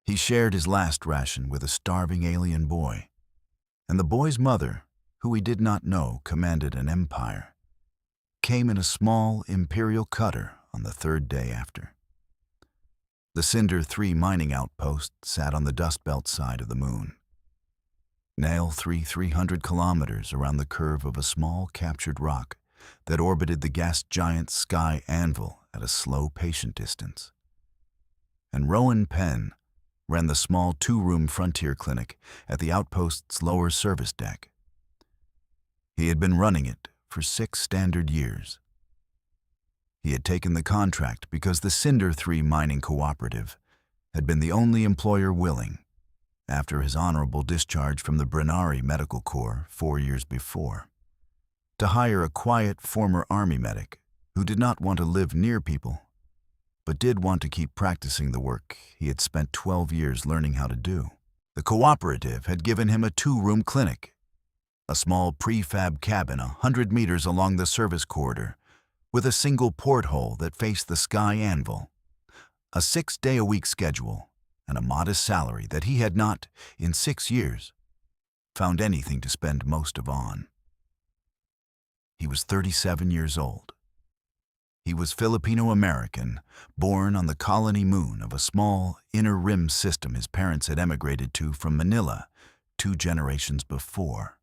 He shared his last ration with a starving alien boy, and the boy's mother, who he did not know commanded an empire, came in a small imperial cutter on the third day after. The Cinder 3 mining outpost sat on the Dust Belt side of the moon. Nail 300 kilometers around the curve of a small captured rock that orbited the gas giant Sky Anvil at a slow, patient distance. And Rowan Penn ran the small 2-room frontier clinic at the outpost's lower service deck. He had been running it for 6 standard years. He had taken the contract because the Cinder 3 mining cooperative had been the only employer willing, after his honorable discharge from the Brennari Medical Corps 4 years before, to hire a quiet former Army medic who did not want to live near people, but did want to keep practicing the work he had spent 12 years learning how to do. The cooperative had given him a 2-room clinic, a small prefab cabin 100 meters along the service corridor, with a single porthole that faced the Sky Anvil, a 6-day-a-week schedule, and a modest salary that he had not, in 6 years, found anything to spend most of on. He was 37 years old. He was Filipino-American, born on the colony moon of a small inner rim system his parents had emigrated to from Manila 2 generations before.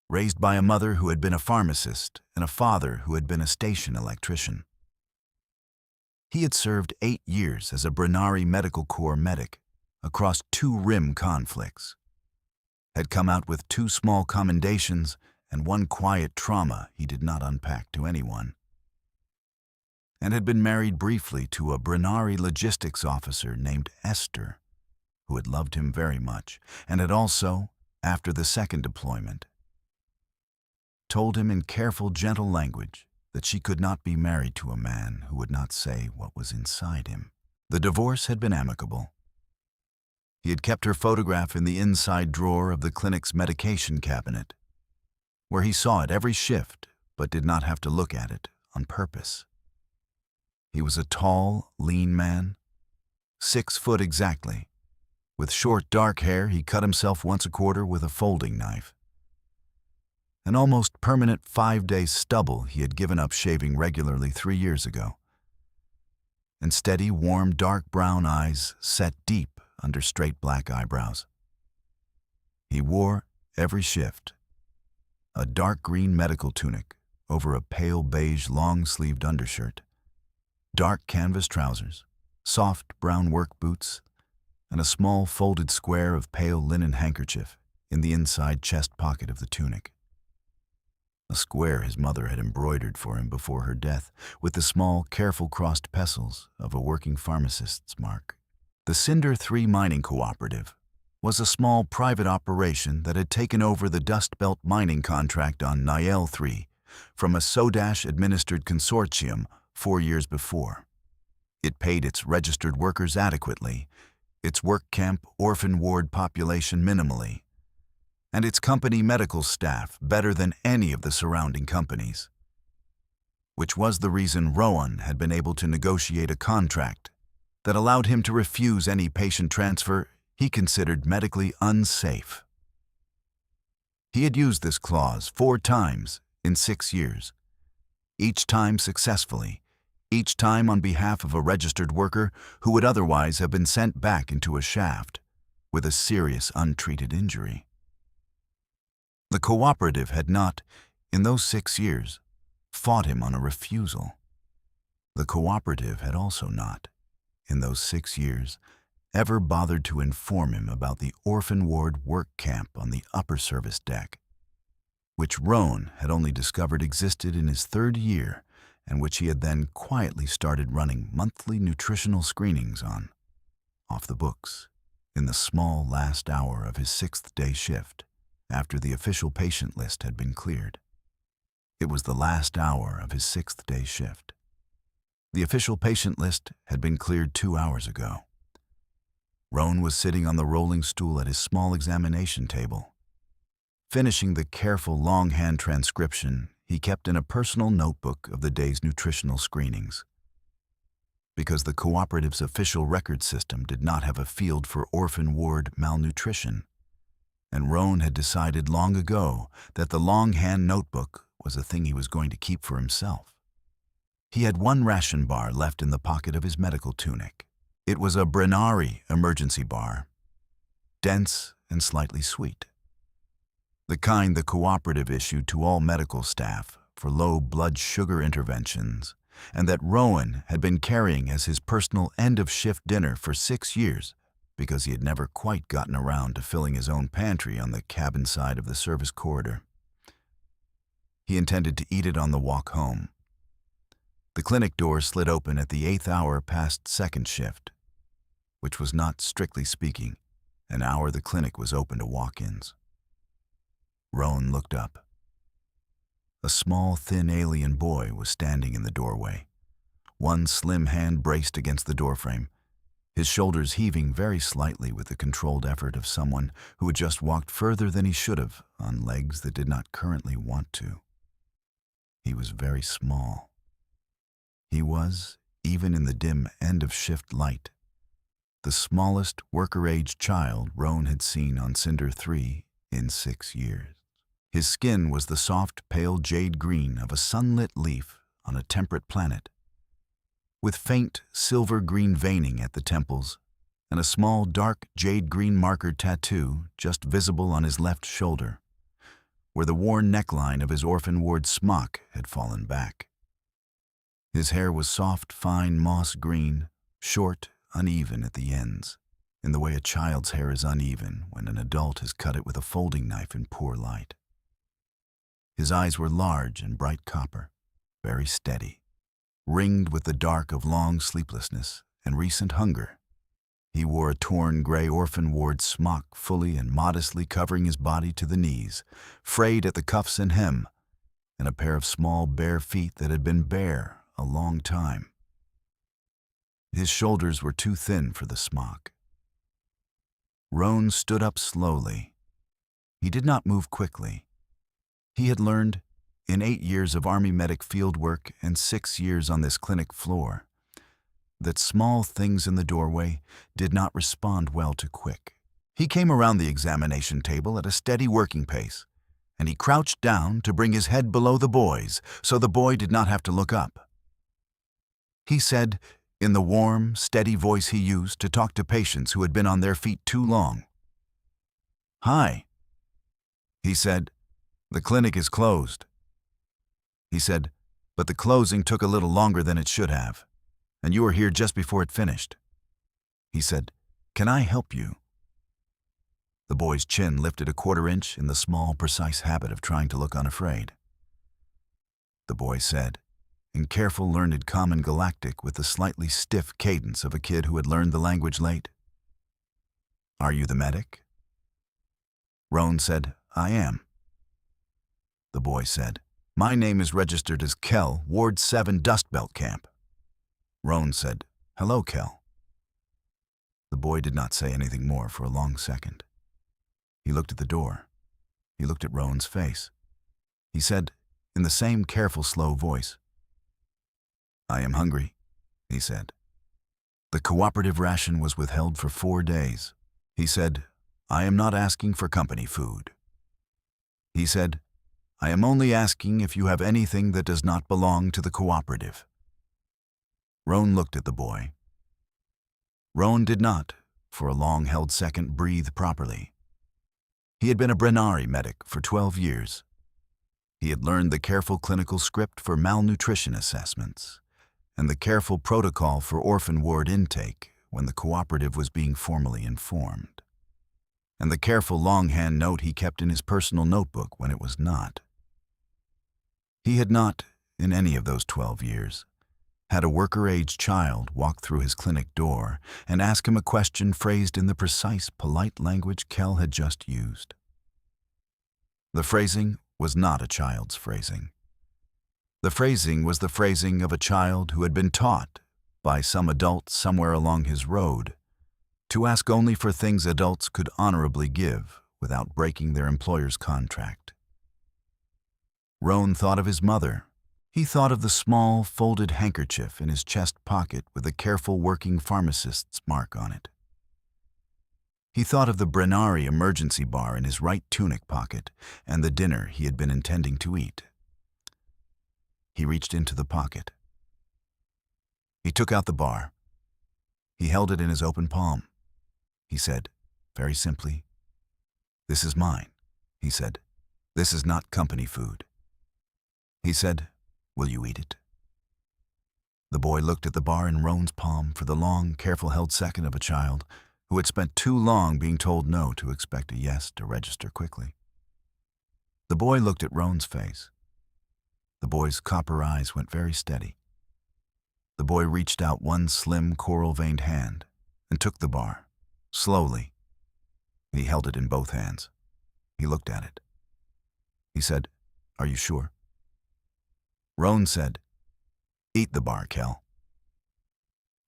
Raised by a mother who had been a pharmacist and a father who had been a station electrician. He had served 8 years as a Brennari Medical Corps medic across 2 rim conflicts, had come out with 2 small commendations and 1 quiet trauma he did not unpack to anyone, and had been married briefly to a Brennari logistics officer named Esther, who had loved him very much, and had also, after the second deployment, told him in careful, gentle language that she could not be married to a man who would not say what was inside him. The divorce had been amicable. He had kept her photograph in the inside drawer of the clinic's medication cabinet, where he saw it every shift but did not have to look at it on purpose. He was a tall, lean man, 6 foot exactly. With short, dark hair, he cut himself once a quarter with a folding knife. An almost permanent 5-day stubble he had given up shaving regularly 3 years ago. And steady, warm, dark brown eyes set deep under straight black eyebrows. He wore, every shift, a dark green medical tunic over a pale beige long-sleeved undershirt, dark canvas trousers, soft brown work boots, and a small folded square of pale linen handkerchief in the inside chest pocket of the tunic. A square his mother had embroidered for him before her death with the small, careful crossed pestles of a working pharmacist's mark. The Cinder 3 mining cooperative was a small private operation that had taken over the Dust Belt mining contract on Nail 3 from a Sodash-administered consortium 4 years before. It paid its registered workers adequately, its work camp orphan ward population minimally, and its company medical staff better than any of the surrounding companies, which was the reason Rowan had been able to negotiate a contract that allowed him to refuse any patient transfer he considered medically unsafe. He had used this clause 4 times in 6 years, each time successfully, each time on behalf of a registered worker who would otherwise have been sent back into a shaft with a serious untreated injury. The cooperative had not, in those 6 years, fought him on a refusal. The cooperative had also not, in those 6 years, ever bothered to inform him about the orphan ward work camp on the upper service deck, which Rowan had only discovered existed in his 3rd year and which he had then quietly started running monthly nutritional screenings on, off the books, in the small last hour of his 6th day shift, after the official patient list had been cleared. It was the last hour of his 6th day shift. The official patient list had been cleared 2 hours ago. Rowan was sitting on the rolling stool at his small examination table, finishing the careful longhand transcription he kept in a personal notebook of the day's nutritional screenings. because the cooperative's official record system did not have a field for orphan ward malnutrition, and Roan had decided long ago that the longhand notebook was a thing he was going to keep for himself. He had one ration bar left in the pocket of his medical tunic. It was a Brennari emergency bar, dense and slightly sweet, the kind the cooperative issued to all medical staff for low blood sugar interventions, and that Rowan had been carrying as his personal end-of-shift dinner for 6 years because he had never quite gotten around to filling his own pantry on the cabin side of the service corridor. He intended to eat it on the walk home. The clinic door slid open at the 8th hour past second shift, which was not, strictly speaking, an hour the clinic was open to walk-ins. Rowan looked up. A small, thin alien boy was standing in the doorway, one slim hand braced against the doorframe, his shoulders heaving very slightly with the controlled effort of someone who had just walked further than he should have on legs that did not currently want to. He was very small. He was, even in the dim end-of-shift light, the smallest worker-age child Roan had seen on Cinder 3 in 6 years. His skin was the soft, pale jade green of a sunlit leaf on a temperate planet, with faint silver-green veining at the temples and a small dark jade-green marker tattoo just visible on his left shoulder, where the worn neckline of his orphan ward smock had fallen back. His hair was soft, fine moss green, short, uneven at the ends, in the way a child's hair is uneven when an adult has cut it with a folding knife in poor light. His eyes were large and bright copper, very steady, ringed with the dark of long sleeplessness and recent hunger. He wore a torn gray orphan ward smock fully and modestly covering his body to the knees, frayed at the cuffs and hem, and a pair of small bare feet that had been bare a long time. His shoulders were too thin for the smock. Roan stood up slowly. He did not move quickly. He had learned, in 8 years of Army medic field work and 6 years on this clinic floor, that small things in the doorway did not respond well to quick. He came around the examination table at a steady working pace, and he crouched down to bring his head below the boy's so the boy did not have to look up. He said, in the warm, steady voice he used to talk to patients who had been on their feet too long, "Hi," he said, "the clinic is closed." He said, "But the closing took a little longer than it should have, and you were here just before it finished." He said, "Can I help you?" The boy's chin lifted a 1/4 inch in the small, precise habit of trying to look unafraid. The boy said, in careful, learned common galactic with the slightly stiff cadence of a kid who had learned the language late, "Are you the medic?" Roan said, "I am." The boy said, "My name is registered as Kell, Ward 7 Dust Belt Camp." Roan said, "Hello, Kell." The boy did not say anything more for a long second. He looked at the door. He looked at Roan's face. He said, in the same careful, slow voice, "I am hungry," he said. The cooperative ration was withheld for 4 days. He said, "I am not asking for company food." He said, "I am only asking if you have anything that does not belong to the cooperative." Roan looked at the boy. Roan did not, for a long-held second, breathe properly. He had been a Brennari medic for 12 years. He had learned the careful clinical script for malnutrition assessments and the careful protocol for orphan ward intake when the cooperative was being formally informed, and the careful longhand note he kept in his personal notebook when it was not. He had not, in any of those 12 years, had a worker-age child walk through his clinic door and ask him a question phrased in the precise, polite language Kell had just used. The phrasing was not a child's phrasing. The phrasing was the phrasing of a child who had been taught, by some adult somewhere along his road, to ask only for things adults could honorably give without breaking their employer's contract. Roan thought of his mother, He thought of the small, folded handkerchief in his chest pocket with a careful working pharmacist's mark on it. He thought of the Brennari emergency bar in his right tunic pocket and the dinner he had been intending to eat. He reached into the pocket. He took out the bar. He held it in his open palm. He said, very simply, "This is mine," he said. "This is not company food." He said, "Will you eat it?" The boy looked at the bar in Roan's palm for the long, careful-held second of a child who had spent too long being told no to expect a yes to register quickly. The boy looked at Roan's face. The boy's copper eyes went very steady. The boy reached out one slim, coral-veined hand and took the bar, slowly. He held it in both hands. He looked at it. He said, "Are you sure?" Roan said, "Eat the bar, Kel."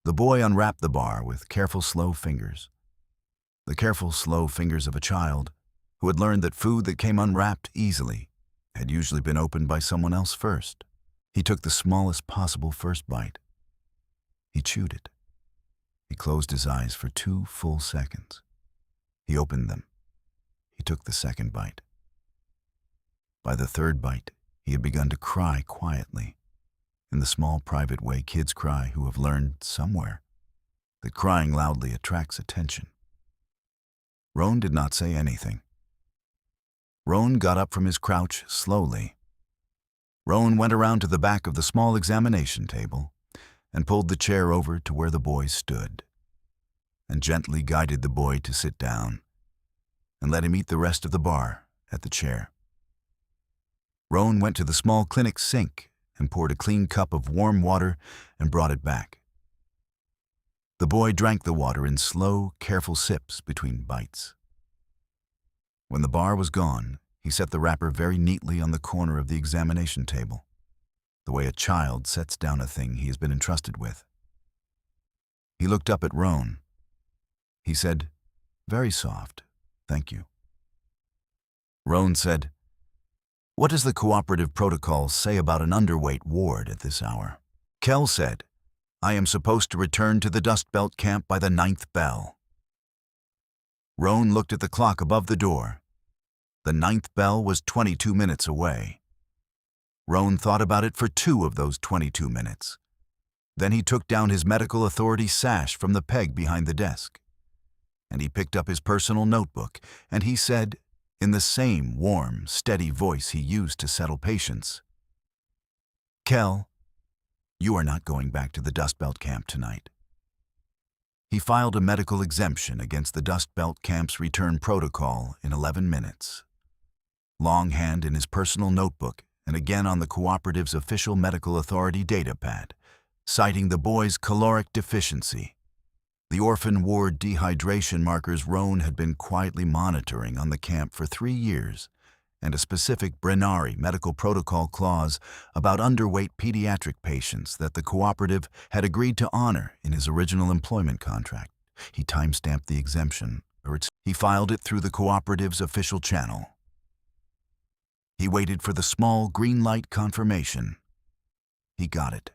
The boy unwrapped the bar with careful, slow fingers. The careful, slow fingers of a child who had learned that food that came unwrapped easily had usually been opened by someone else first. He took the smallest possible first bite. He chewed it. He closed his eyes for 2 full seconds. He opened them. He took the second bite. By the third bite, he had begun to cry quietly, in the small, private way kids cry who have learned somewhere that crying loudly attracts attention. Roan did not say anything. Roan got up from his crouch slowly. Roan went around to the back of the small examination table and pulled the chair over to where the boy stood, and gently guided the boy to sit down and let him eat the rest of the bar at the chair. Roan went to the small clinic sink and poured a clean cup of warm water and brought it back. The boy drank the water in slow, careful sips between bites. When the bar was gone, he set the wrapper very neatly on the corner of the examination table, the way a child sets down a thing he has been entrusted with. He looked up at Roan. He said, "Very soft, thank you." Roan said, "What does the cooperative protocol say about an underweight ward at this hour?" Kel said, "I am supposed to return to the Dust Belt camp by the 9th bell." Roan looked at the clock above the door. The 9th bell was 22 minutes away. Roan thought about it for 2 of those 22 minutes. Then he took down his medical authority sash from the peg behind the desk. And he picked up his personal notebook, and he said, in the same warm, steady voice he used to settle patients, "Kel, you are not going back to the Dust Belt camp tonight." He filed a medical exemption against the Dust Belt camp's return protocol in 11 minutes. Longhand in his personal notebook and again on the cooperative's official medical authority data pad, citing the boy's caloric deficiency, the orphan ward dehydration markers Roan had been quietly monitoring on the camp for 3 years, and a specific Brennari medical protocol clause about underweight pediatric patients that the cooperative had agreed to honor in his original employment contract. He timestamped the exemption, he filed it through the cooperative's official channel. He waited for the small green light confirmation. He got it.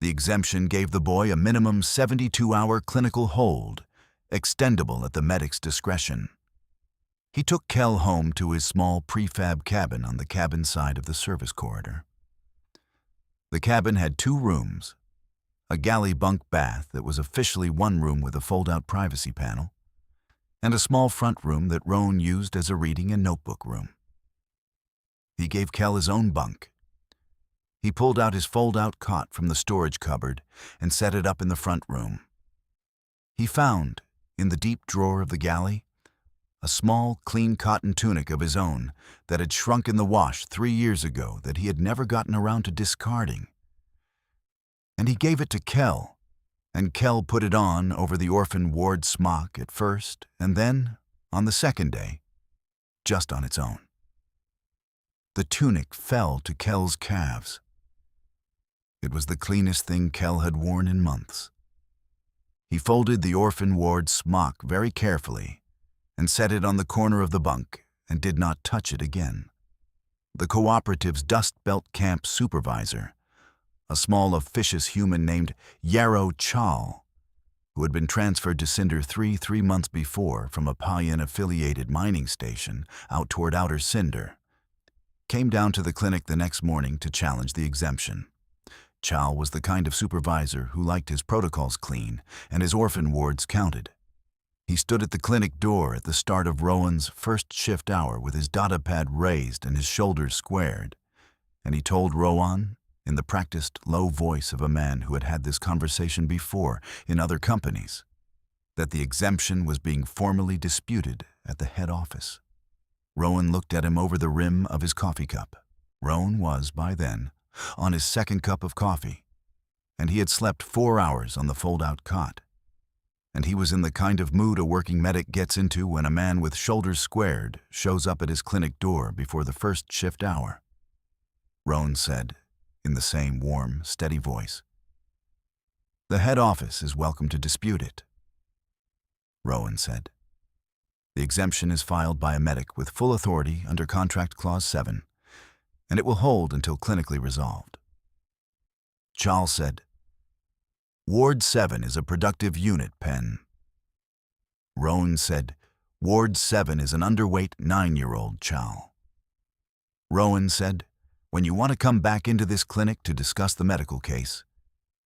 The exemption gave the boy a minimum 72-hour clinical hold, extendable at the medic's discretion. He took Kel home to his small prefab cabin on the cabin side of the service corridor. The cabin had 2 rooms, a galley bunk bath that was officially one room with a fold-out privacy panel, and a small front room that Roan used as a reading and notebook room. He gave Kel his own bunk. He pulled out his fold-out cot from the storage cupboard and set it up in the front room. He found, in the deep drawer of the galley, a small, clean cotton tunic of his own that had shrunk in the wash 3 years ago that he had never gotten around to discarding. And he gave it to Kel, and Kel put it on over the orphan ward smock at first, and then, on the second day, just on its own. The tunic fell to Kel's calves. It was the cleanest thing Kel had worn in months. He folded the orphan ward smock very carefully and set it on the corner of the bunk and did not touch it again. the cooperative's Dust Belt camp supervisor, a small officious human named Yarrow Chal, who had been transferred to Cinder 3 months before from a Payan-affiliated mining station out toward Outer Cinder, came down to the clinic the next morning to challenge the exemption. Chal was the kind of supervisor who liked his protocols clean and his orphan wards counted. He stood at the clinic door at the start of Rowan's first shift hour with his data pad raised and his shoulders squared, and he told Rowan, in the practiced, low voice of a man who had had this conversation before in other companies, that the exemption was being formally disputed at the head office. Rowan looked at him over the rim of his coffee cup. Rowan was, by then, on his second cup of coffee, and he had slept 4 hours on the fold-out cot. And he was in the kind of mood a working medic gets into when a man with shoulders squared shows up at his clinic door before the first shift hour. Rowan said, in the same warm, steady voice, "The head office is welcome to dispute it." Rowan said, "The exemption is filed by a medic with full authority under Contract Clause 7, and it will hold until clinically resolved." Charles said, "Ward 7 is a productive unit, Penn." Rowan said, "Ward 7 is an underweight 9-year-old, Chal." Rowan said, "When you want to come back into this clinic to discuss the medical case,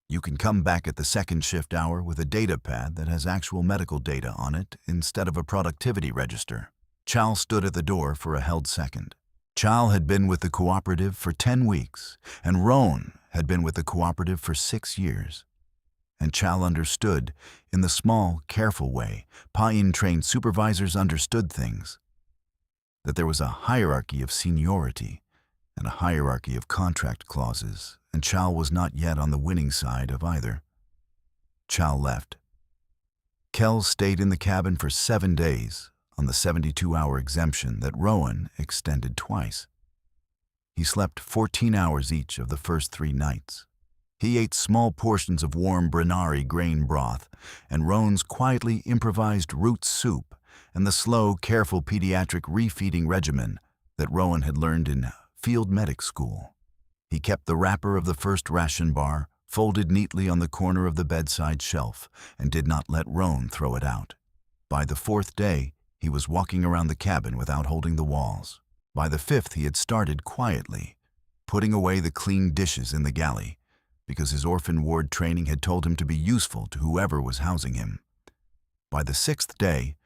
you can come back at the second shift hour with a data pad that has actual medical data on it instead of a productivity register." Chal stood at the door for a held second. Chal had been with the cooperative for 10 weeks, and Rowan had been with the cooperative for 6 years. And Chal understood, in the small, careful way Payan-trained supervisors understood things, that there was a hierarchy of seniority and a hierarchy of contract clauses, and Chal was not yet on the winning side of either. Chal left. Kell stayed in the cabin for 7 days on the 72-hour exemption that Rowan extended twice. He slept 14 hours each of the first 3 nights. He ate small portions of warm Brennari grain broth and Rowan's quietly improvised root soup and the slow, careful pediatric refeeding regimen that Rowan had learned in field medic school. He kept the wrapper of the first ration bar folded neatly on the corner of the bedside shelf and did not let Rowan throw it out. By the 4th day, he was walking around the cabin without holding the walls. By the 5th, he had started quietly, putting away the clean dishes in the galley, because his orphan ward training had told him to be useful to whoever was housing him. By the 6th day,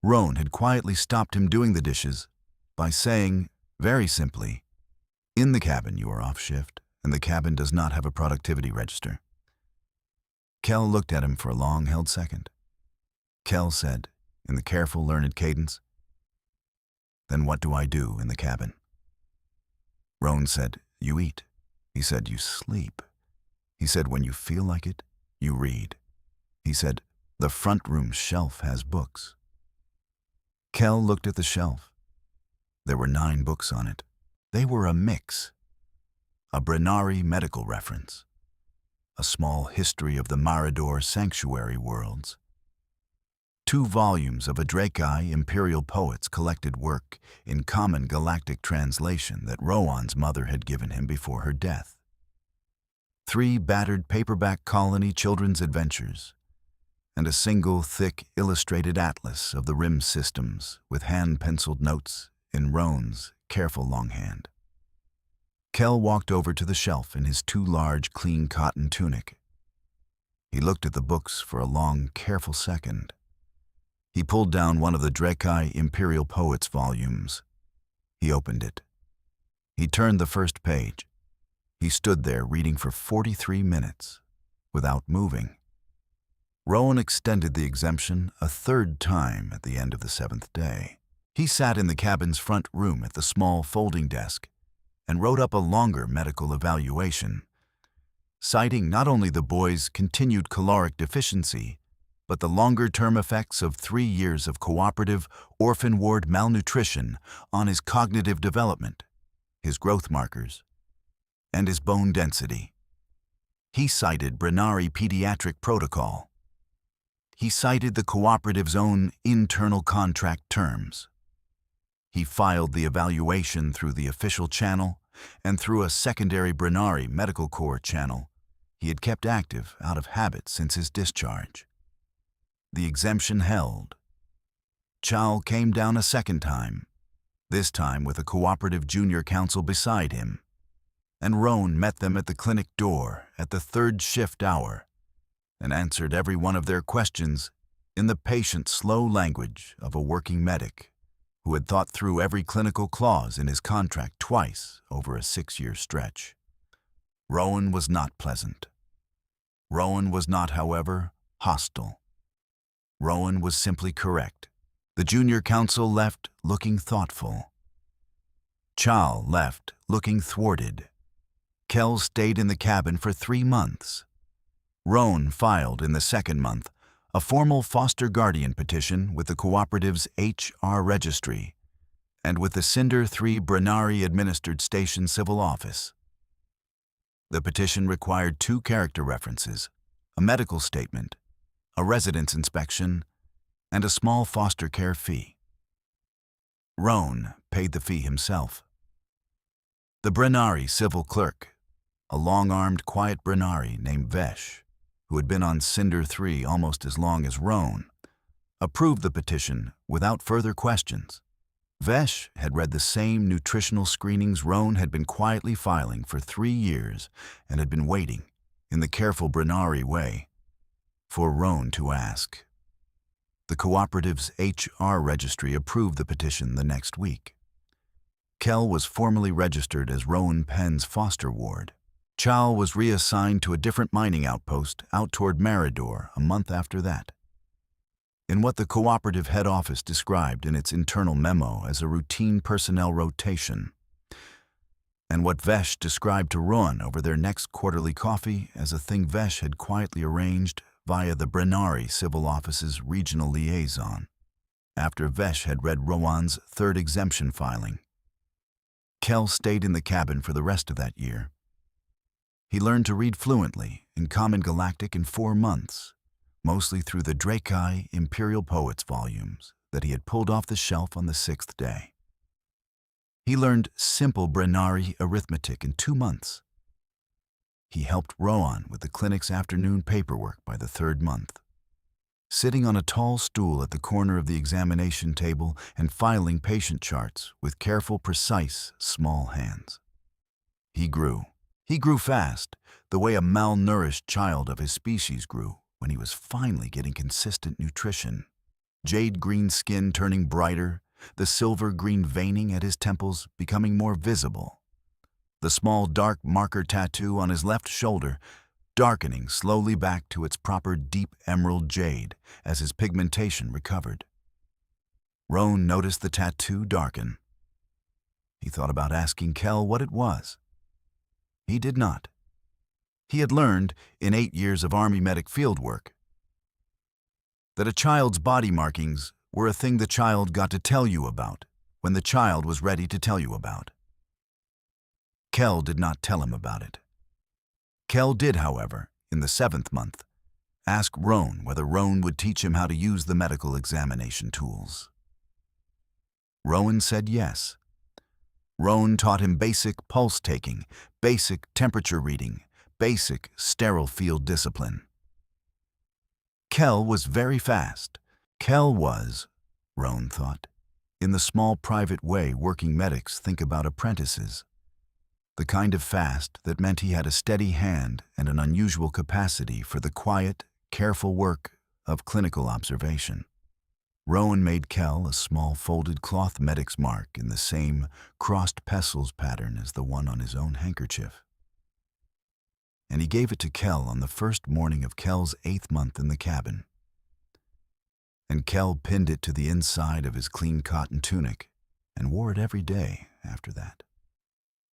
Rowan had quietly stopped him doing the dishes by saying, very simply, "In the cabin you are off shift, and the cabin does not have a productivity register." Kell looked at him for a long-held second. Kell said, in the careful, learned cadence, "Then what do I do in the cabin?" Rowan said, "You eat." He said, "You sleep." He said, "When you feel like it, you read." He said, "The front room shelf has books." Kell looked at the shelf. There were 9 books on it. They were a mix. A Brennari medical reference, a small history of the Marador sanctuary worlds, 2 volumes of a Drakai Imperial Poets collected work in common galactic translation that Rowan's mother had given him before her death, 3 battered paperback colony children's adventures, and a single thick illustrated atlas of the rim systems with hand-penciled notes in Rowan's careful longhand. Kell walked over to the shelf in his too large, clean cotton tunic. He looked at the books for a long, careful second. He pulled down one of the Drakai Imperial Poets volumes. He opened it. He turned the first page. He stood there reading for 43 minutes, without moving. Rowan extended the exemption a 3rd time at the end of the 7th day. He sat in the cabin's front room at the small folding desk and wrote up a longer medical evaluation, citing not only the boy's continued caloric deficiency, but the longer-term effects of 3 years of cooperative orphan ward malnutrition on his cognitive development, his growth markers, and his bone density. He cited Brennari pediatric protocol. He cited the cooperative's own internal contract terms. He filed the evaluation through the official channel and through a secondary Brennari Medical Corps channel he had kept active out of habit since his discharge. The exemption held. Chal came down a second time, this time with a cooperative junior counsel beside him, and Roan met them at the clinic door at the third shift hour and answered every one of their questions in the patient slow language of a working medic who had thought through every clinical clause in his contract twice over a 6-year stretch. Roan was not pleasant. Roan was not, however, hostile. Roan was simply correct. The junior counsel left looking thoughtful. Chal left looking thwarted. Kell stayed in the cabin for 3 months. Roan filed in the second month a formal foster guardian petition with the cooperative's HR registry and with the Cinder 3 Brennari-administered station civil office. The petition required 2 character references, a medical statement, a residence inspection, and a small foster care fee. Roan paid the fee himself. The Brennari civil clerk, a long-armed, quiet Brennari named Vesh, who had been on Cinder 3 almost as long as Roan, approved the petition without further questions. Vesh had read the same nutritional screenings Roan had been quietly filing for 3 years and had been waiting, in the careful Brennari way, for Roan to ask. The cooperative's HR registry approved the petition the next week. Kell was formally registered as Roan Penn's foster ward. Chal was reassigned to a different mining outpost out toward Marador a month after that. In what the cooperative head office described in its internal memo as a routine personnel rotation, and what Vesh described to Roan over their next quarterly coffee as a thing Vesh had quietly arranged via the Brennari Civil Office's regional liaison, after Vesh had read Roan's third exemption filing. Kell stayed in the cabin for the rest of that year. He learned to read fluently in Common Galactic in 4 months, mostly through the Drakai Imperial Poets volumes that he had pulled off the shelf on the 6th day. He learned simple Brennari arithmetic in 2 months. He helped Roan with the clinic's afternoon paperwork by the 3rd month, sitting on a tall stool at the corner of the examination table and filing patient charts with careful, precise, small hands. He grew. He grew fast, the way a malnourished child of his species grew when he was finally getting consistent nutrition. Jade-green skin turning brighter, the silver-green veining at his temples becoming more visible. The small dark marker tattoo on his left shoulder darkening slowly back to its proper deep emerald jade as his pigmentation recovered. Roan noticed the tattoo darken. He thought about asking Kell what it was. He did not. He had learned, in 8 years of Army medic field work, that a child's body markings were a thing the child got to tell you about when the child was ready to tell you about. Kell did not tell him about it. Kell did, however, in the 7th month, ask Roan whether Roan would teach him how to use the medical examination tools. Roan said yes. Roan taught him basic pulse taking, basic temperature reading, basic sterile field discipline. Kell was very fast. Kell was, Roan thought, in the small private way working medics think about apprentices. The kind of fast that meant he had a steady hand and an unusual capacity for the quiet, careful work of clinical observation. Roan made Kell a small folded cloth medic's mark in the same crossed pestles pattern as the one on his own handkerchief. And he gave it to Kell on the first morning of Kell's 8th month in the cabin. And Kell pinned it to the inside of his clean cotton tunic and wore it every day after that.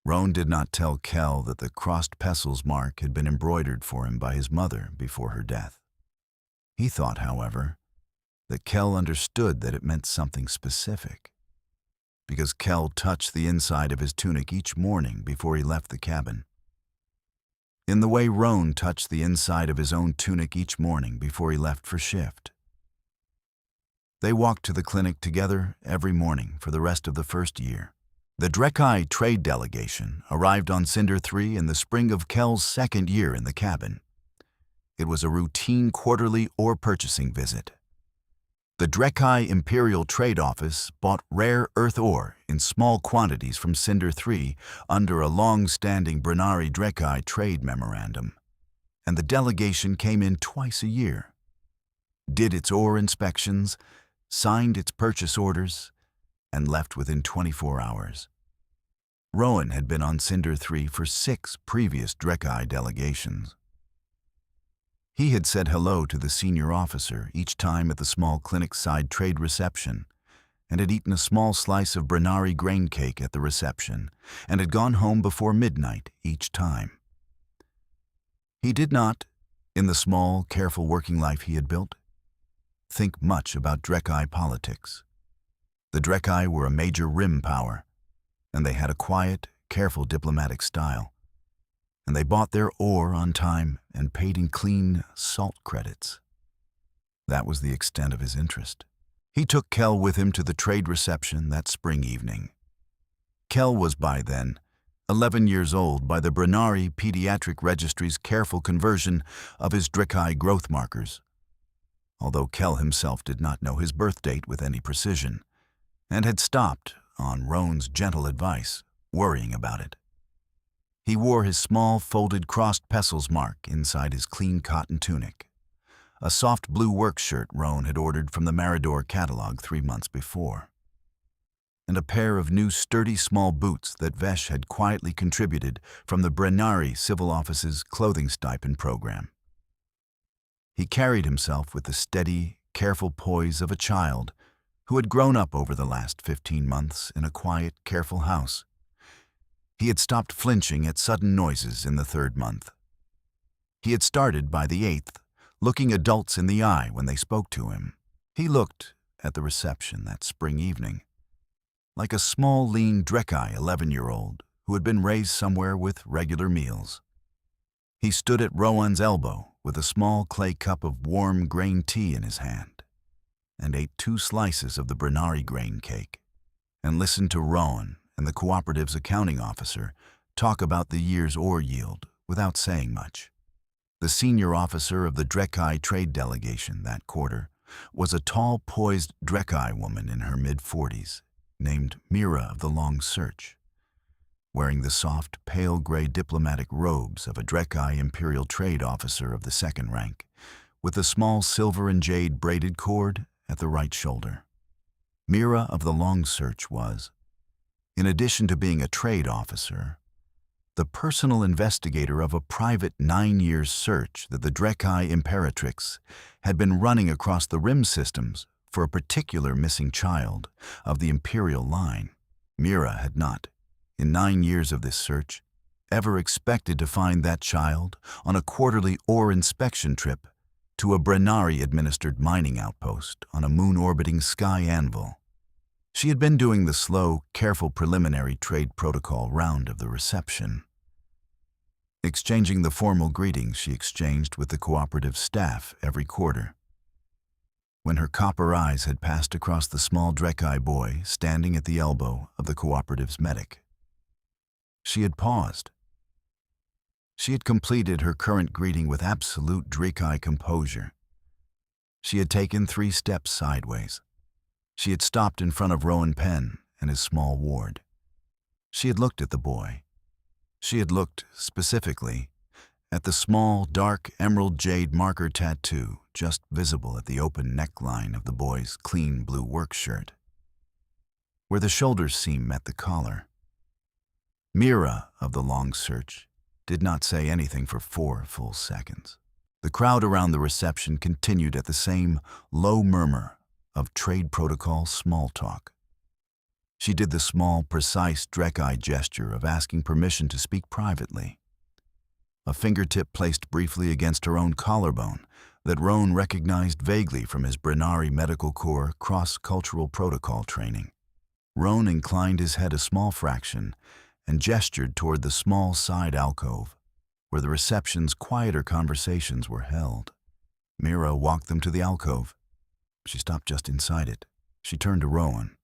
Roan did not tell Kell that the crossed pestles mark had been embroidered for him by his mother before her death. He thought, however, that Kell understood that it meant something specific, because Kell touched the inside of his tunic each morning before he left the cabin, in the way Roan touched the inside of his own tunic each morning before he left for shift. They walked to the clinic together every morning for the rest of the first year. The Drekai trade delegation arrived on Cinder 3 in the spring of Kel's second year in the cabin. It was a routine quarterly ore purchasing visit. The Drekai Imperial Trade Office bought rare earth ore in small quantities from Cinder 3 under a long-standing Brennari Drekai trade memorandum, and the delegation came in twice a year, did its ore inspections, signed its purchase orders, and left within 24 hours. Rowan had been on Cinder 3 for 6 previous Drekai delegations. He had said hello to the senior officer each time at the small clinic-side trade reception, and had eaten a small slice of Brennari grain cake at the reception, and had gone home before midnight each time. He did not, in the small, careful working life he had built, think much about Drekai politics. The Drekai were a major rim power, and they had a quiet, careful diplomatic style, and they bought their ore on time and paid in clean salt credits. That was the extent of his interest. He took Kel with him to the trade reception that spring evening. Kel was by then 11 years old by the Brennari Pediatric Registry's careful conversion of his Drekai growth markers, although Kel himself did not know his birth date with any precision, and had stopped, on Roan's gentle advice, worrying about it. He wore his small folded crossed pestles mark inside his clean cotton tunic, a soft blue work shirt Roan had ordered from the Maridor catalog 3 months before, and a pair of new sturdy small boots that Vesh had quietly contributed from the Brennari Civil Office's clothing stipend program. He carried himself with the steady, careful poise of a child who had grown up over the last 15 months in a quiet, careful house. He had stopped flinching at sudden noises in the 3rd month. He had started by the 8th, looking adults in the eye when they spoke to him. He looked, at the reception that spring evening, like a small, lean Drekai 11-year-old who had been raised somewhere with regular meals. He stood at Rowan's elbow with a small clay cup of warm grain tea in his hand, and ate 2 slices of the Brennari grain cake, and listened to Rowan and the cooperative's accounting officer talk about the year's ore yield without saying much. The senior officer of the Drekai trade delegation that quarter was a tall, poised Drekai woman in her mid-40s, named Mira of the Long Search, wearing the soft, pale gray diplomatic robes of a Drekai imperial trade officer of the 2nd rank, with a small silver and jade braided cord at the right shoulder. Mira of the Long Search was, in addition to being a trade officer, the personal investigator of a private 9-year search that the Drekai Imperatrix had been running across the rim systems for a particular missing child of the imperial line. Mira had not, in 9 years of this search, ever expected to find that child on a quarterly ore inspection trip to a Brennari-administered mining outpost on a moon-orbiting sky anvil. She had been doing the slow, careful preliminary trade protocol round of the reception, exchanging the formal greetings she exchanged with the cooperative staff every quarter. When her copper eyes had passed across the small Drekai boy standing at the elbow of the cooperative's medic, she had paused. She had completed her current greeting with absolute Drekai composure. She had taken 3 steps sideways. She had stopped in front of Rowan Penn and his small ward. She had looked at the boy. She had looked, specifically, at the small, dark emerald jade marker tattoo just visible at the open neckline of the boy's clean blue work shirt, where the shoulder seam met the collar. Mira of the Long Search did not say anything for 4 full seconds. The crowd around the reception continued at the same low murmur of trade protocol small talk. She did the small, precise Drekai gesture of asking permission to speak privately, a fingertip placed briefly against her own collarbone that Roan recognized vaguely from his Brennari Medical Corps cross-cultural protocol training. Roan inclined his head a small fraction and gestured toward the small side alcove where the reception's quieter conversations were held. Mira walked them to the alcove. She stopped just inside it. She turned to Rowan.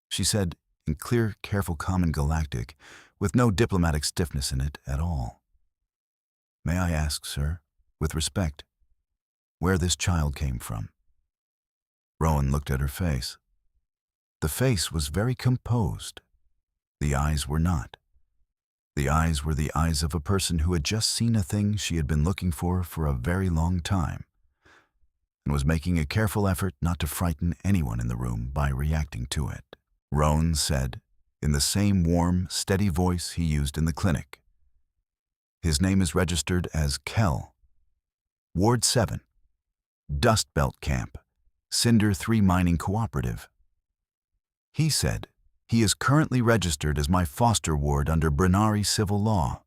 She said, in clear, careful, calm, and galactic, with no diplomatic stiffness in it at all, "May I ask, sir, with respect, where this child came from?" Rowan looked at her face. The face was very composed. The eyes were not. The eyes were the eyes of a person who had just seen a thing she had been looking for a very long time, and was making a careful effort not to frighten anyone in the room by reacting to it. Rowan said, in the same warm, steady voice he used in the clinic, "His name is registered as Kell. Ward 7. Dust Belt Camp. Cinder 3 Mining Cooperative." He said, "He is currently registered as my foster ward under Brennari civil law."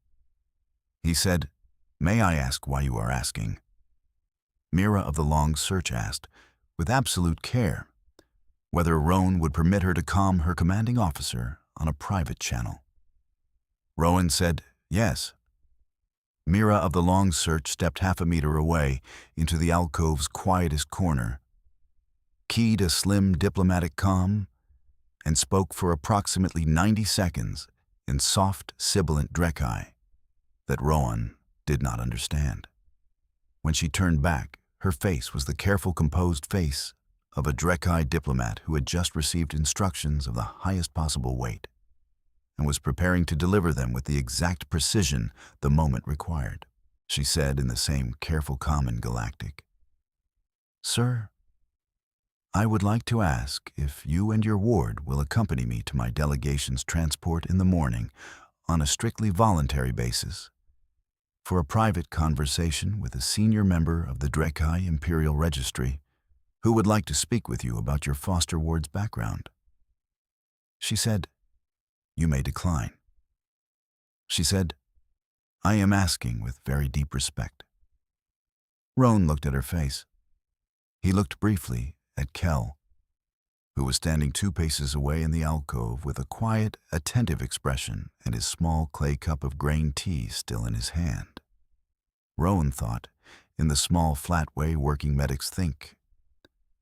He said, "May I ask why you are asking?" Mira of the Long Search asked, with absolute care, whether Rowan would permit her to calm her commanding officer on a private channel. Rowan said, yes. Mira of the Long Search stepped half a meter away into the alcove's quietest corner, keyed a slim diplomatic calm, and spoke for approximately 90 seconds in soft, sibilant Drekai that Rowan did not understand. When she turned back, her face was the careful, composed face of a Drekai diplomat who had just received instructions of the highest possible weight and was preparing to deliver them with the exact precision the moment required. She said in the same careful, calm, and galactic, "Sir, I would like to ask if you and your ward will accompany me to my delegation's transport in the morning on a strictly voluntary basis for a private conversation with a senior member of the Drekai Imperial Registry who would like to speak with you about your foster ward's background." She said, "You may decline." She said, "I am asking with very deep respect." Rowan looked at her face. He looked briefly at Kell, who was standing 2 paces away in the alcove with a quiet, attentive expression and his small clay cup of grain tea still in his hand. Rowan thought, in the small, flat way working medics think,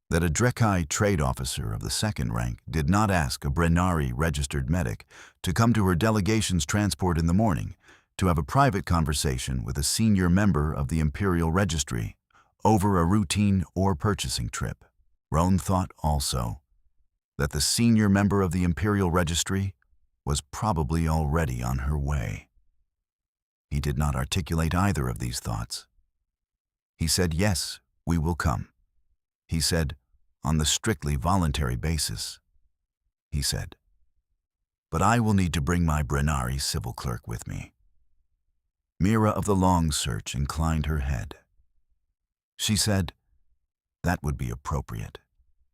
that a Drekai trade officer of the 2nd rank did not ask a Brennari registered medic to come to her delegation's transport in the morning to have a private conversation with a senior member of the Imperial Registry over a routine or purchasing trip. Rowan thought also that the senior member of the Imperial Registry was probably already on her way. He did not articulate either of these thoughts. He said, "Yes, we will come." He said, "On the strictly voluntary basis." He said, "But I will need to bring my Brennari civil clerk with me." Mira of the Long Search inclined her head. She said, "That would be appropriate."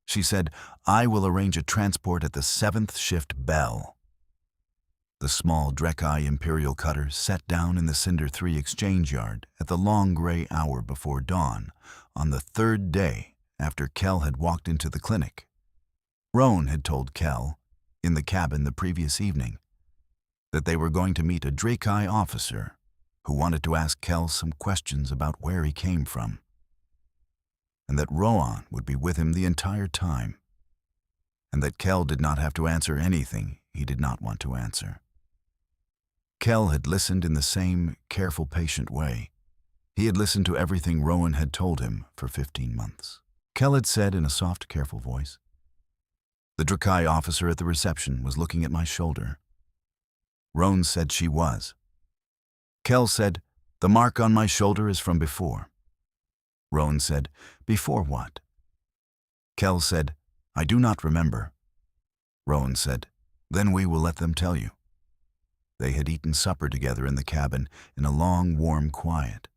She said, "I will arrange a transport at the 7th shift bell." The small Drekai Imperial cutter set down in the Cinder 3 exchange yard at the long gray hour before dawn on the 3rd day after Kell had walked into the clinic. Rowan had told Kell, in the cabin the previous evening, that they were going to meet a Drekai officer who wanted to ask Kell some questions about where he came from, and that Rowan would be with him the entire time, and that Kell did not have to answer anything he did not want to answer. Kell had listened in the same careful, patient way. He had listened to everything Rowan had told him for 15 months. Kell had said in a soft, careful voice, "The Drekai officer at the reception was looking at my shoulder." Rowan said she was. Kell said, "The mark on my shoulder is from before." Rowan said, "Before what?" Kell said, "I do not remember." Rowan said, "Then we will let them tell you." They had eaten supper together in the cabin in a long, warm quiet.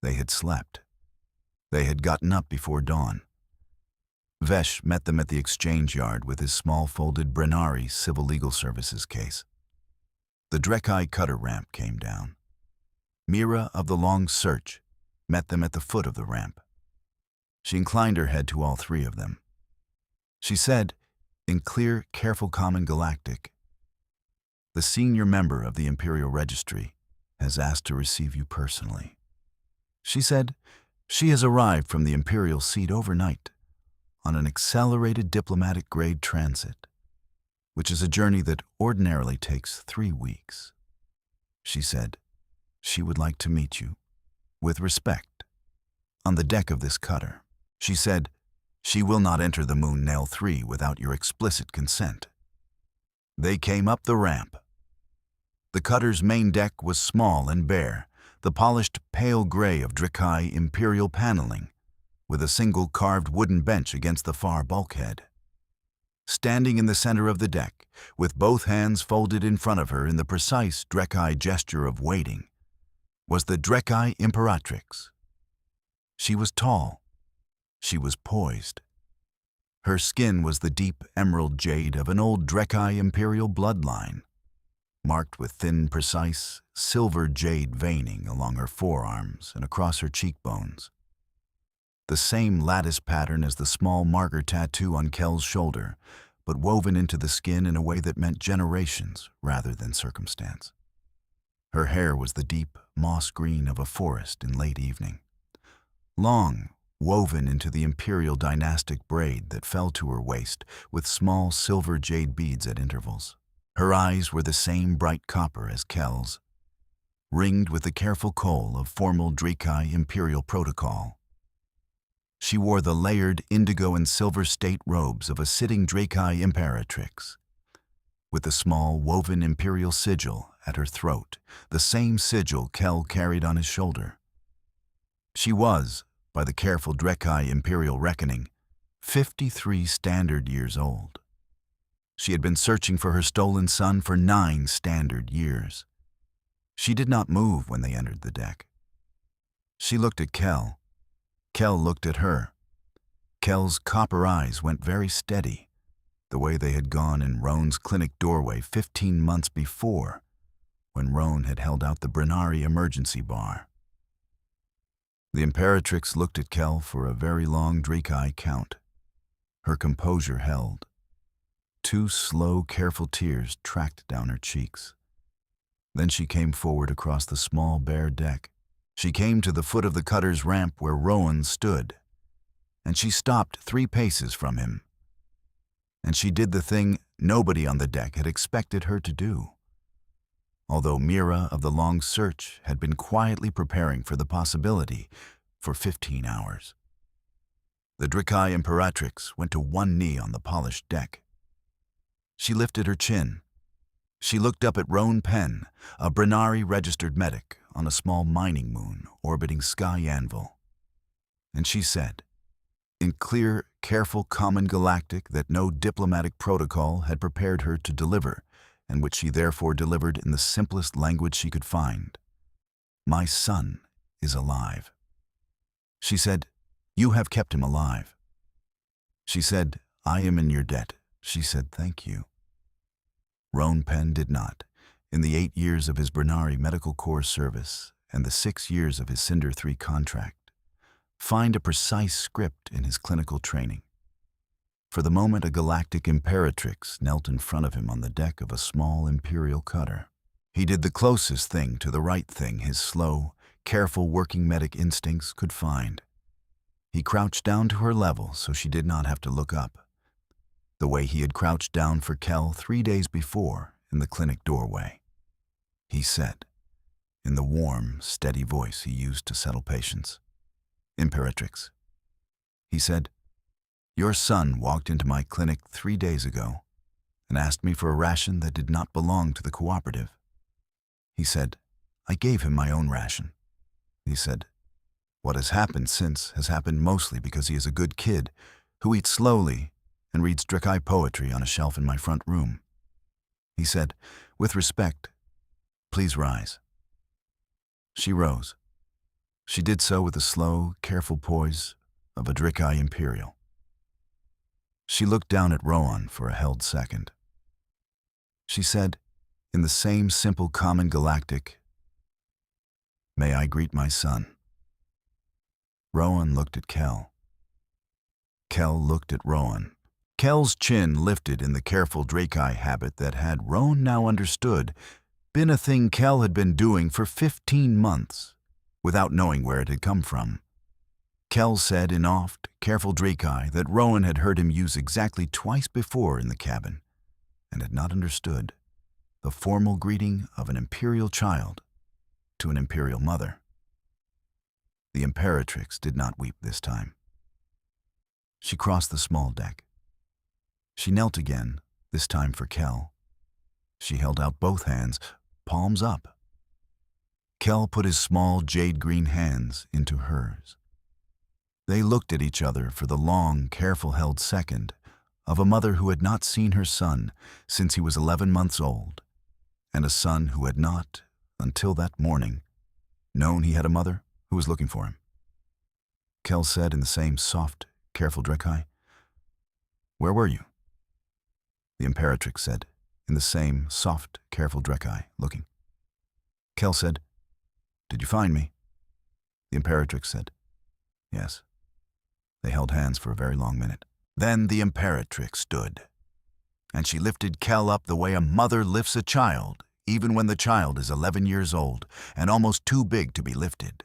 They had slept. They had gotten up before dawn. Vesh met them at the exchange yard with his small folded Brennari Civil Legal Services case. The Drekai cutter ramp came down. Mira of the Long Search met them at the foot of the ramp. She inclined her head to all 3 of them. She said, in clear, careful, calm, and galactic, "The senior member of the Imperial Registry has asked to receive you personally." She said, She has arrived from the Imperial seat overnight on an accelerated diplomatic-grade transit, which is a journey that ordinarily takes 3 weeks. She said she would like to meet you, with respect, on the deck of this cutter. She said she will not enter the Moon Nail 3 without your explicit consent. They came up the ramp. The cutter's main deck was small and bare, the polished pale gray of Dracai Imperial paneling, with a single carved wooden bench against the far bulkhead. Standing in the center of the deck, with both hands folded in front of her in the precise Dracai gesture of waiting, was the Dracai Imperatrix. She was tall. She was poised. Her skin was the deep emerald jade of an old Dracai Imperial bloodline, marked with thin, precise, silver jade veining along her forearms and across her cheekbones. The same lattice pattern as the small marker tattoo on Kel's shoulder, but woven into the skin in a way that meant generations rather than circumstance. Her hair was the deep moss green of a forest in late evening, long, woven into the imperial dynastic braid that fell to her waist with small silver jade beads at intervals. Her eyes were the same bright copper as Kel's, ringed with the careful kohl of formal Dracai imperial protocol. She wore the layered indigo and silver state robes of a sitting Dracai imperatrix, with the small woven imperial sigil at her throat, the same sigil Kel carried on his shoulder. She was, by the careful Dracai imperial reckoning, 53 standard years old. She had been searching for her stolen son for 9 standard years. She did not move when they entered the deck. She looked at Kel. Kel looked at her. Kel's copper eyes went very steady, the way they had gone in Roan's clinic doorway 15 months before, when Roan had held out the Brennari emergency bar. The Imperatrix looked at Kel for a very long Dracai count. Her composure held. 2 slow, careful tears tracked down her cheeks. Then she came forward across the small, bare deck. She came to the foot of the cutter's ramp where Roan stood, and she stopped 3 paces from him. And she did the thing nobody on the deck had expected her to do, although Mira of the long search had been quietly preparing for the possibility for 15 hours. The Dracai Imperatrix went to one knee on the polished deck. She lifted her chin. She looked up at Roan Penn, a Brennari registered medic on a small mining moon orbiting Sky Anvil. And she said, in clear, careful common galactic that no diplomatic protocol had prepared her to deliver, and which she therefore delivered in the simplest language she could find, "My son is alive." She said, "You have kept him alive." She said, "I am in your debt." She said, "Thank you." Roan Penn did not, in the 8 years of his Brennari Medical Corps service and the 6 years of his Cinder 3 contract, find a precise script in his clinical training. For the moment, a galactic imperatrix knelt in front of him on the deck of a small imperial cutter. He did the closest thing to the right thing his slow, careful working medic instincts could find. He crouched down to her level so she did not have to look up, the way he had crouched down for Kel 3 days before in the clinic doorway. He said, in the warm, steady voice he used to settle patients, "Imperatrix," he said, "your son walked into my clinic 3 days ago and asked me for a ration that did not belong to the cooperative." He said, "I gave him my own ration." He said, "What has happened since has happened mostly because he is a good kid who eats slowly and reads Dracai poetry on a shelf in my front room." He said, "With respect, please rise." She rose. She did so with the slow, careful poise of a Dracai Imperial. She looked down at Roan for a held second. She said, in the same simple common galactic, "May I greet my son?" Roan looked at Kel. Kel looked at Roan. Kel's chin lifted in the careful Dracai habit that had, Roan now understood, been a thing Kel had been doing for 15 months, without knowing where it had come from. Kell said in oft, careful Drakai that Rowan had heard him use exactly twice before in the cabin, and had not understood the formal greeting of an imperial child to an imperial mother. The Imperatrix did not weep this time. She crossed the small deck. She knelt again, this time for Kell. She held out both hands, palms up. Kell put his small jade-green hands into hers. They looked at each other for the long, careful-held second of a mother who had not seen her son since he was 11 months old, and a son who had not, until that morning, known he had a mother who was looking for him. Kell said in the same soft, careful Drakai, "Where were you?" The Imperatrix said in the same soft, careful Drakai, looking. Kell said, "Did you find me?" The Imperatrix said, "Yes." They held hands for a very long minute. Then the Imperatrix stood, and she lifted Kell up the way a mother lifts a child, even when the child is 11 years old and almost too big to be lifted.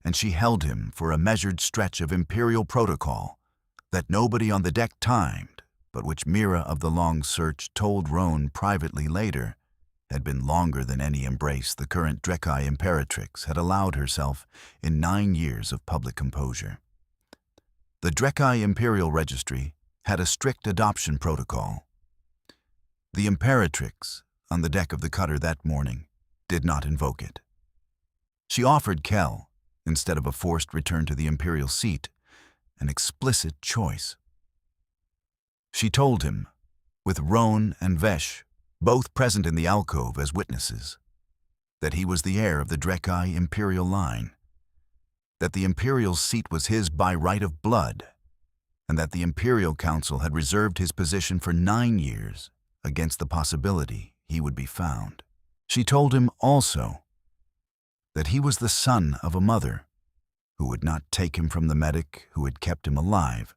And she held him for a measured stretch of imperial protocol that nobody on the deck timed, but which Mira of the Long Search told Roan privately later had been longer than any embrace the current Drakai Imperatrix had allowed herself in 9 years of public composure. The Drakai Imperial Registry had a strict adoption protocol. The Imperatrix, on the deck of the cutter that morning, did not invoke it. She offered Kell, instead of a forced return to the Imperial seat, an explicit choice. She told him, with Roan and Vesh both present in the alcove as witnesses, that he was the heir of the Drakai Imperial line, that the Imperial seat was his by right of blood, and that the Imperial Council had reserved his position for 9 years against the possibility he would be found. She told him also that he was the son of a mother who would not take him from the medic who had kept him alive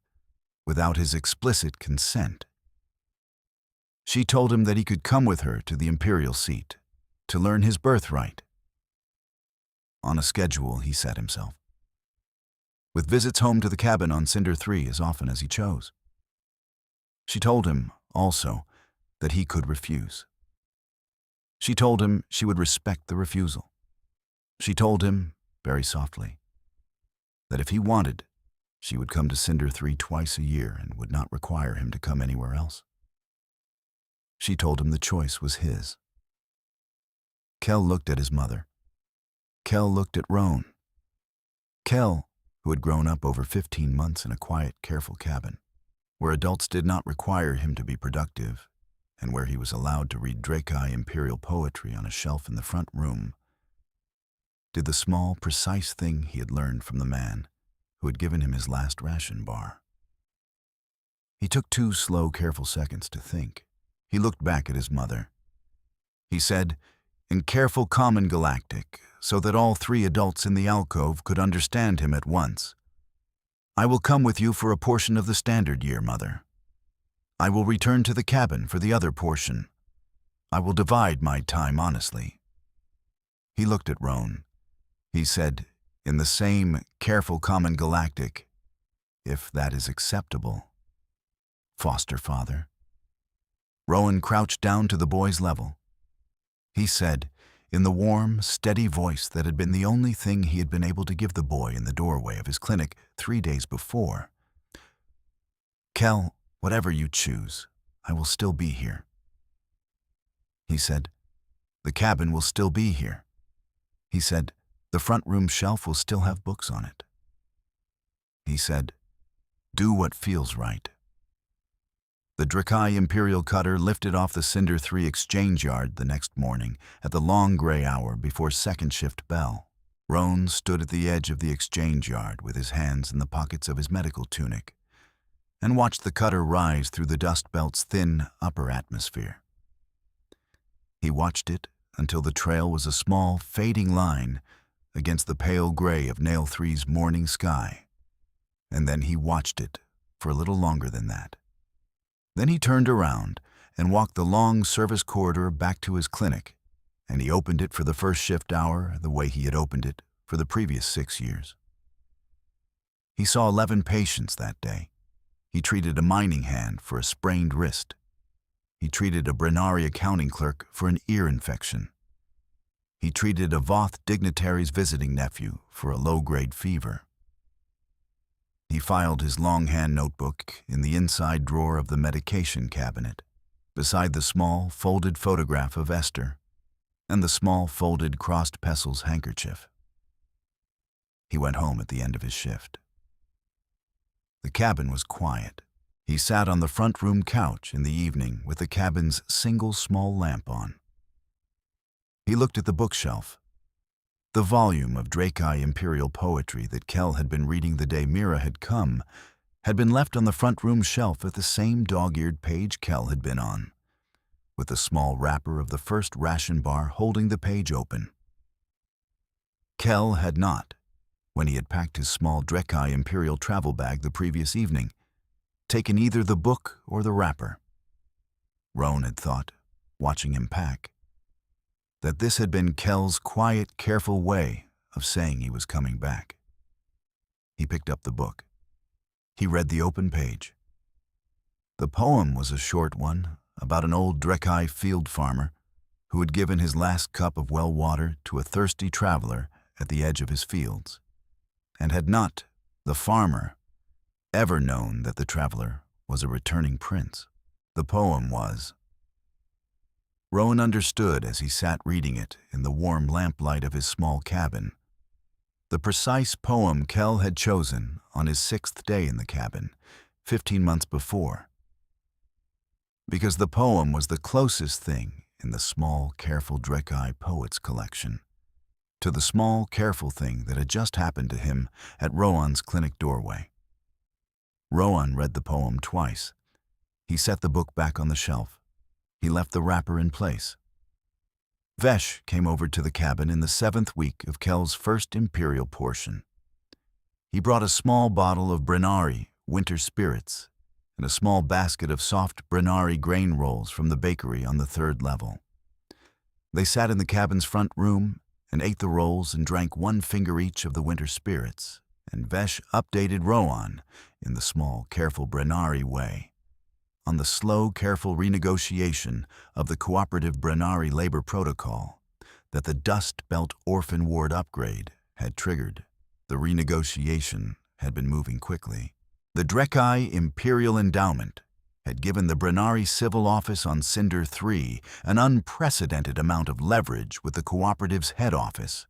without his explicit consent. She told him that he could come with her to the Imperial seat to learn his birthright. On a schedule he set himself, with visits home to the cabin on Cinder 3 as often as he chose. She told him, also, that he could refuse. She told him she would respect the refusal. She told him, very softly, that if he wanted, she would come to Cinder 3 twice a year and would not require him to come anywhere else. She told him the choice was his. Kell looked at his mother. Kell looked at Roan. Kell, who had grown up over 15 months in a quiet, careful cabin, where adults did not require him to be productive, and where he was allowed to read Drakai Imperial poetry on a shelf in the front room, did the small, precise thing he had learned from the man who had given him his last ration bar. He took 2 slow, careful seconds to think. He looked back at his mother. He said, in careful common galactic, so that all 3 adults in the alcove could understand him at once, "I will come with you for a portion of the standard year, Mother. I will return to the cabin for the other portion. I will divide my time honestly." He looked at Roan. He said, in the same careful common galactic, "If that is acceptable, foster father." Rowan crouched down to the boy's level. He said, in the warm, steady voice that had been the only thing he had been able to give the boy in the doorway of his clinic 3 days before, "Kell, whatever you choose, I will still be here." He said, "The cabin will still be here." He said, "The front room shelf will still have books on it." He said, "Do what feels right." The Drakai Imperial cutter lifted off the Cinder 3 exchange yard the next morning at the long gray hour before second shift bell. Roan stood at the edge of the exchange yard with his hands in the pockets of his medical tunic and watched the cutter rise through the dust belt's thin upper atmosphere. He watched it until the trail was a small, fading line against the pale gray of Nail 3's morning sky, and then he watched it for a little longer than that. Then he turned around and walked the long service corridor back to his clinic, and he opened it for the first shift hour the way he had opened it for the previous 6 years. He saw 11 patients that day. He treated a mining hand for a sprained wrist. He treated a Brennari accounting clerk for an ear infection. He treated a Voth dignitary's visiting nephew for a low-grade fever. He filed his longhand notebook in the inside drawer of the medication cabinet, beside the small, folded photograph of Esther and the small, folded, crossed pestles handkerchief. He went home at the end of his shift. The cabin was quiet. He sat on the front room couch in the evening with the cabin's single small lamp on. He looked at the bookshelf. The volume of Draki imperial poetry that Kell had been reading the day Mira had come had been left on the front room shelf at the same dog-eared page Kell had been on, with the small wrapper of the first ration bar holding the page open. Kell had not, when he had packed his small Draki imperial travel bag the previous evening, taken either the book or the wrapper. Roan had thought, watching him pack, that this had been Kell's quiet, careful way of saying he was coming back. He picked up the book. He read the open page. The poem was a short one about an old Draki field farmer who had given his last cup of well water to a thirsty traveler at the edge of his fields, and had not, the farmer, ever known that the traveler was a returning prince. The poem was. Rowan understood as he sat reading it in the warm lamplight of his small cabin, the precise poem Kell had chosen on his 6th day in the cabin, 15 months before. Because the poem was the closest thing in the small, careful Draki poets collection to the small, careful thing that had just happened to him at Rowan's clinic doorway. Rowan read the poem twice. He set the book back on the shelf. He left the wrapper in place. Vesh came over to the cabin in the 7th week of Kell's first imperial portion. He brought a small bottle of Brennari winter spirits and a small basket of soft Brennari grain rolls from the bakery on the 3rd level. They sat in the cabin's front room and ate the rolls and drank 1 finger each of the winter spirits, and Vesh updated Rowan in the small, careful Brennari way on the slow, careful renegotiation of the cooperative Brennari labor protocol that the Dust Belt Orphan Ward upgrade had triggered. The renegotiation had been moving quickly. The Draki Imperial Endowment had given the Brennari Civil Office on Cinder 3 an unprecedented amount of leverage with the cooperative's head office.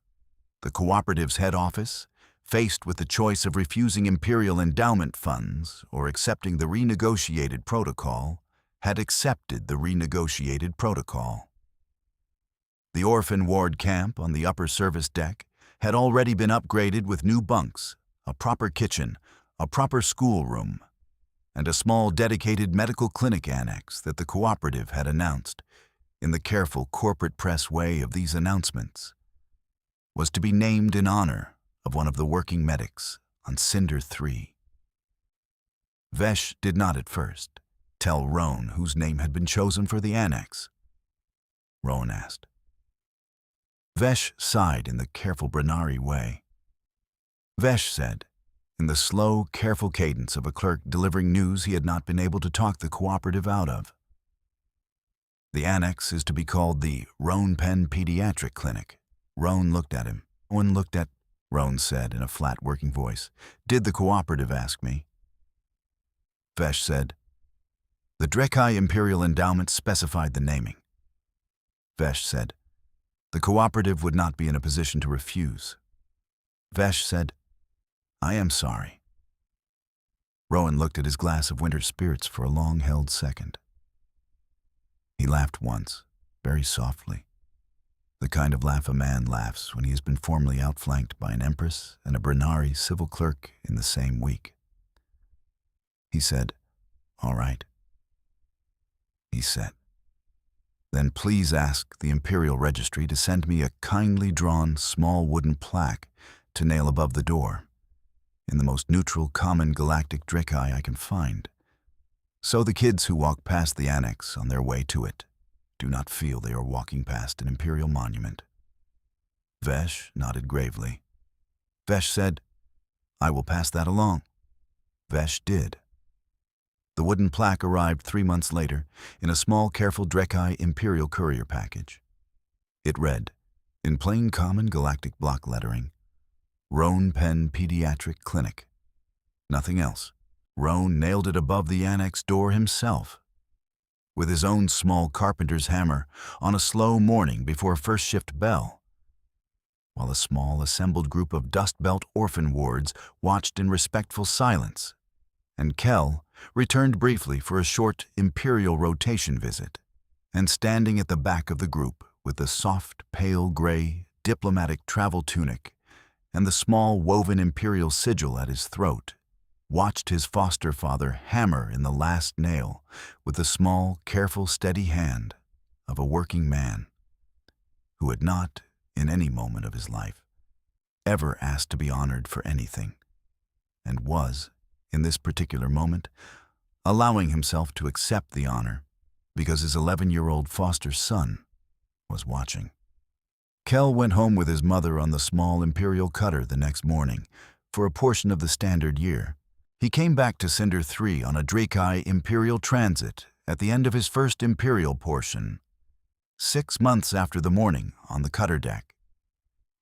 The cooperative's head office, faced with the choice of refusing Imperial endowment funds or accepting the renegotiated protocol, had accepted the renegotiated protocol. The orphan ward camp on the upper service deck had already been upgraded with new bunks, a proper kitchen, a proper schoolroom, and a small dedicated medical clinic annex that the cooperative had announced, in the careful corporate press way of these announcements, was to be named in honor of one of the working medics on Cinder 3. Vesh did not at first tell Roan whose name had been chosen for the annex. Roan asked. Vesh sighed in the careful Brennari way. Vesh said, in the slow, careful cadence of a clerk delivering news he had not been able to talk the cooperative out of. The annex is to be called the Roan Penn Pediatric Clinic. Roan looked at him. Roan looked at, Roan said in a flat working voice. Did the cooperative ask me? Vesh said, the Draki Imperial Endowment specified the naming. Vesh said, the cooperative would not be in a position to refuse. Vesh said, I am sorry. Rowan looked at his glass of winter spirits for a long-held second. He laughed once, very softly, the kind of laugh a man laughs when he has been formally outflanked by an empress and a Brennari civil clerk in the same week. He said, all right. He said, then please ask the Imperial Registry to send me a kindly drawn small wooden plaque to nail above the door, in the most neutral common galactic Draki I can find, so the kids who walk past the annex on their way to it do not feel they are walking past an Imperial monument. Vesh nodded gravely. Vesh said, I will pass that along. Vesh did. The wooden plaque arrived 3 months later in a small, careful Drekai Imperial courier package. It read, in plain common galactic block lettering, Roan Pen Pediatric Clinic. Nothing else. Roan nailed it above the annex door himself, with his own small carpenter's hammer, on a slow morning before first shift bell, while a small assembled group of Dust Belt orphan wards watched in respectful silence, and Kel returned briefly for a short Imperial rotation visit, and standing at the back of the group with the soft, pale gray, diplomatic travel tunic and the small woven Imperial sigil at his throat, watched his foster father hammer in the last nail with the small, careful, steady hand of a working man who had not, in any moment of his life, ever asked to be honored for anything, and was, in this particular moment, allowing himself to accept the honor because his 11-year-old foster son was watching. Kel went home with his mother on the small Imperial cutter the next morning for a portion of the standard year. He came back to Cinder 3 on a Drekai Imperial transit at the end of his first Imperial portion, 6 months after the morning on the cutter deck,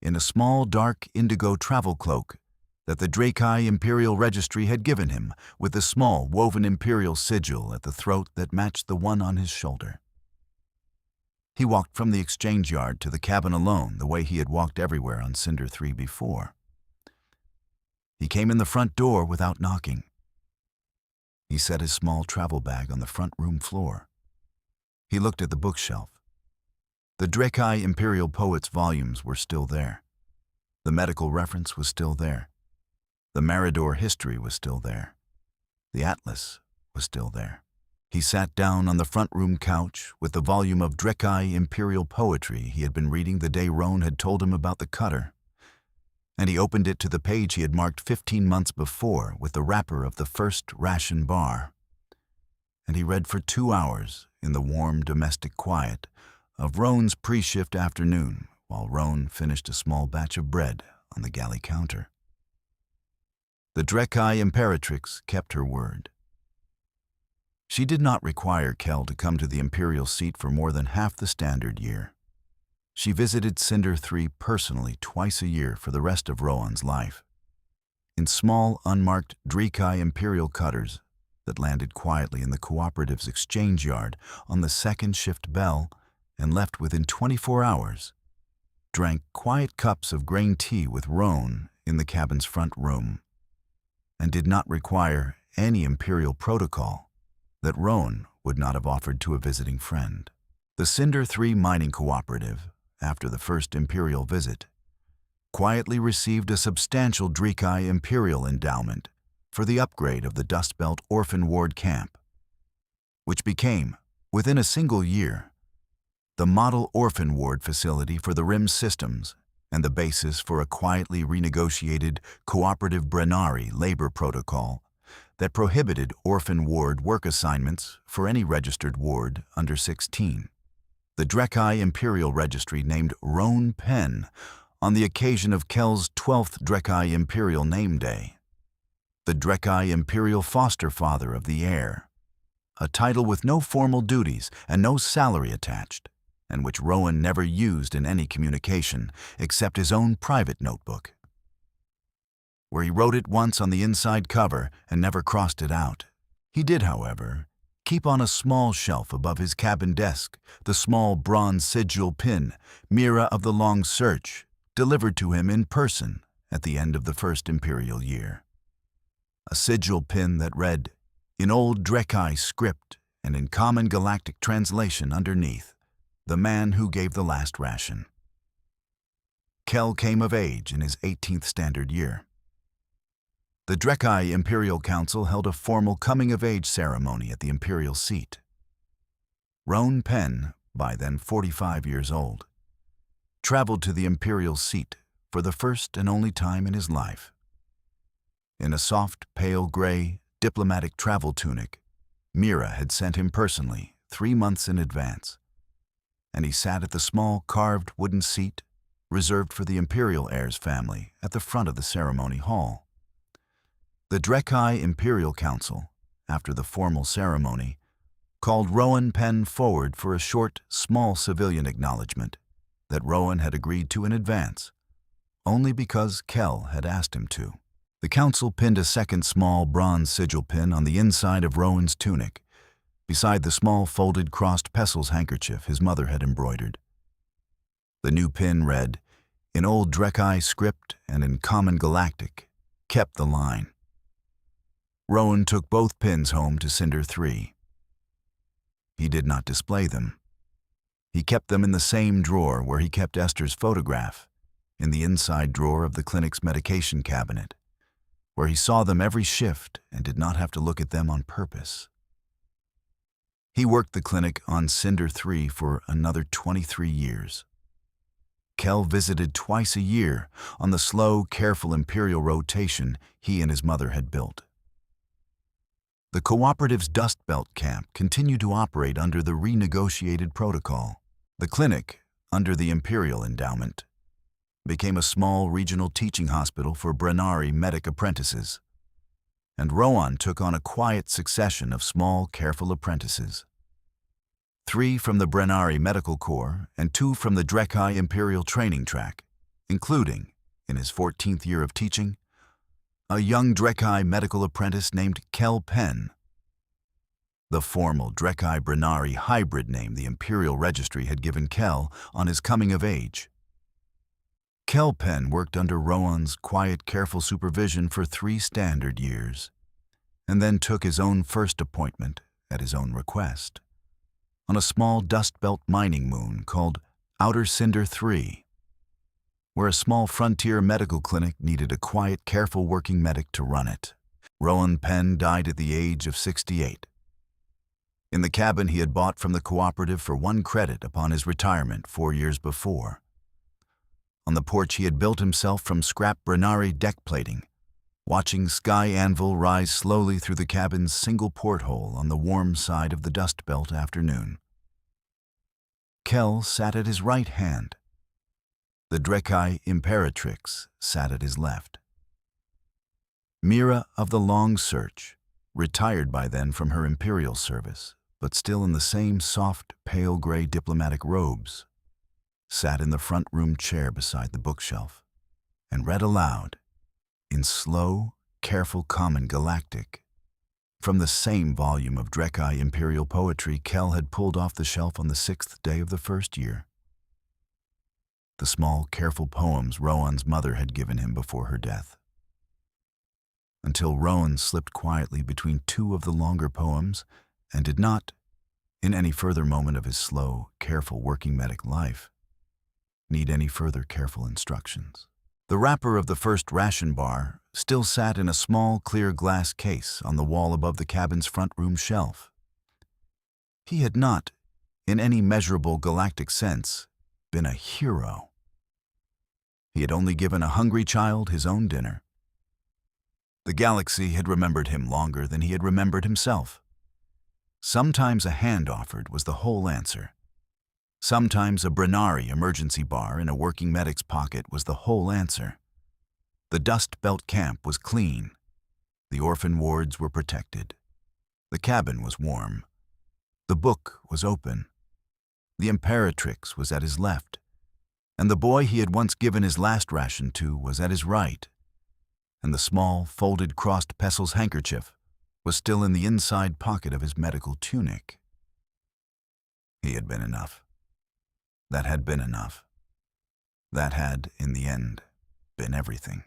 in a small dark indigo travel cloak that the Drekai Imperial Registry had given him, with the small woven Imperial sigil at the throat that matched the one on his shoulder. He walked from the exchange yard to the cabin alone the way he had walked everywhere on Cinder 3 before. He came in the front door without knocking. He set his small travel bag on the front room floor. He looked at the bookshelf. The Drekai Imperial Poets volumes were still there. The medical reference was still there. The Maridor history was still there. The atlas was still there. He sat down on the front room couch with the volume of Drekai Imperial poetry he had been reading the day Roan had told him about the cutter, and he opened it to the page he had marked 15 months before with the wrapper of the first Ration bar. And he read for 2 hours in the warm domestic quiet of Roan's pre-shift afternoon while Roan finished a small batch of bread on the galley counter. The Drekai Imperatrix kept her word. She did not require Kel to come to the Imperial seat for more than half the standard year. She visited Cinder 3 personally twice a year for the rest of Roan's life, in small, unmarked Drekai Imperial cutters that landed quietly in the cooperative's exchange yard on the second shift bell and left within 24 hours, drank quiet cups of grain tea with Roan in the cabin's front room, and did not require any Imperial protocol that Roan would not have offered to a visiting friend. The Cinder 3 mining cooperative, after the first Imperial visit, quietly received a substantial Drekai Imperial endowment for the upgrade of the Dust Belt Orphan Ward Camp, which became, within a single year, the model orphan ward facility for the RIM systems and the basis for a quietly renegotiated cooperative Brennari labor protocol that prohibited orphan ward work assignments for any registered ward under 16. The Drekai Imperial Registry named Roan Pen on the occasion of Kel's 12th Drekai Imperial Name Day, the Drekai Imperial Foster Father of the Heir, a title with no formal duties and no salary attached, and which Roan never used in any communication except his own private notebook, where he wrote it once on the inside cover and never crossed it out. He did, however, keep on a small shelf above his cabin desk the small bronze sigil pin, Mira of the Long Search, delivered to him in person at the end of the first Imperial year. A sigil pin that read, in old Drekai script and in common galactic translation underneath, the man who gave the last ration. Kel came of age in his 18th standard year. The Drekai Imperial Council held a formal coming-of-age ceremony at the Imperial seat. Roan Pen, by then 45 years old, traveled to the Imperial seat for the first and only time in his life. In a soft, pale gray, diplomatic travel tunic, Mira had sent him personally 3 months in advance, and he sat at the small carved wooden seat reserved for the Imperial heir's family at the front of the ceremony hall. The Brennari Imperial Council, after the formal ceremony, called Rowan Penn forward for a short, small civilian acknowledgement that Rowan had agreed to in advance, only because Kell had asked him to. The council pinned a second small bronze sigil pin on the inside of Rowan's tunic, beside the small folded crossed Pessel's handkerchief his mother had embroidered. The new pin read, in Old Brennari script and in Common Galactic, kept the line. Rowan took both pins home to Cinder 3. He did not display them. He kept them in the same drawer where he kept Esther's photograph, in the inside drawer of the clinic's medication cabinet, where he saw them every shift and did not have to look at them on purpose. He worked the clinic on Cinder 3 for another 23 years. Kell visited twice a year on the slow, careful imperial rotation he and his mother had built. The cooperative's Dust Belt camp continued to operate under the renegotiated protocol. The clinic, under the Imperial endowment, became a small regional teaching hospital for Brennari medic apprentices, and Rowan took on a quiet succession of small, careful apprentices. 3 from the Brennari Medical Corps and 2 from the Brennari Imperial Training Track, including, in his 14th year of teaching, a young Brennari medical apprentice named Kell Penn. The formal Brennari hybrid name the Imperial Registry had given Kell on his coming of age. Kell Penn worked under Rowan's quiet, careful supervision for 3 standard years, and then took his own first appointment, at his own request, on a small Dust Belt mining moon called Outer Cinder 3, where a small frontier medical clinic needed a quiet, careful working medic to run it. Rowan Penn died at the age of 68. In the cabin he had bought from the cooperative for 1 credit upon his retirement 4 years before. On the porch he had built himself from scrap Brennari deck plating, watching Sky Anvil rise slowly through the cabin's single porthole on the warm side of the Dust Belt afternoon. Kell sat at his right hand. The Brennari Imperatrix sat at his left. Mira of the Long Search, retired by then from her imperial service, but still in the same soft, pale gray diplomatic robes, sat in the front room chair beside the bookshelf and read aloud, in slow, careful Common Galactic, from the same volume of Brennari imperial poetry Kell had pulled off the shelf on the 6th day of the first year. The small, careful poems Rowan's mother had given him before her death. Until Rowan slipped quietly between 2 of the longer poems and did not, in any further moment of his slow, careful working medic life, need any further careful instructions. The wrapper of the first ration bar still sat in a small, clear glass case on the wall above the cabin's front room shelf. He had not, in any measurable galactic sense, been a hero. He had only given a hungry child his own dinner. The galaxy had remembered him longer than he had remembered himself. Sometimes a hand offered was the whole answer. Sometimes a Brennari emergency bar in a working medic's pocket was the whole answer. The Dust Belt camp was clean. The orphan wards were protected. The cabin was warm. The book was open. The Imperatrix was at his left, and the boy he had once given his last ration to was at his right, and the small, folded, crossed Pessel's handkerchief was still in the inside pocket of his medical tunic. He had been enough. That had been enough. That had, in the end, been everything.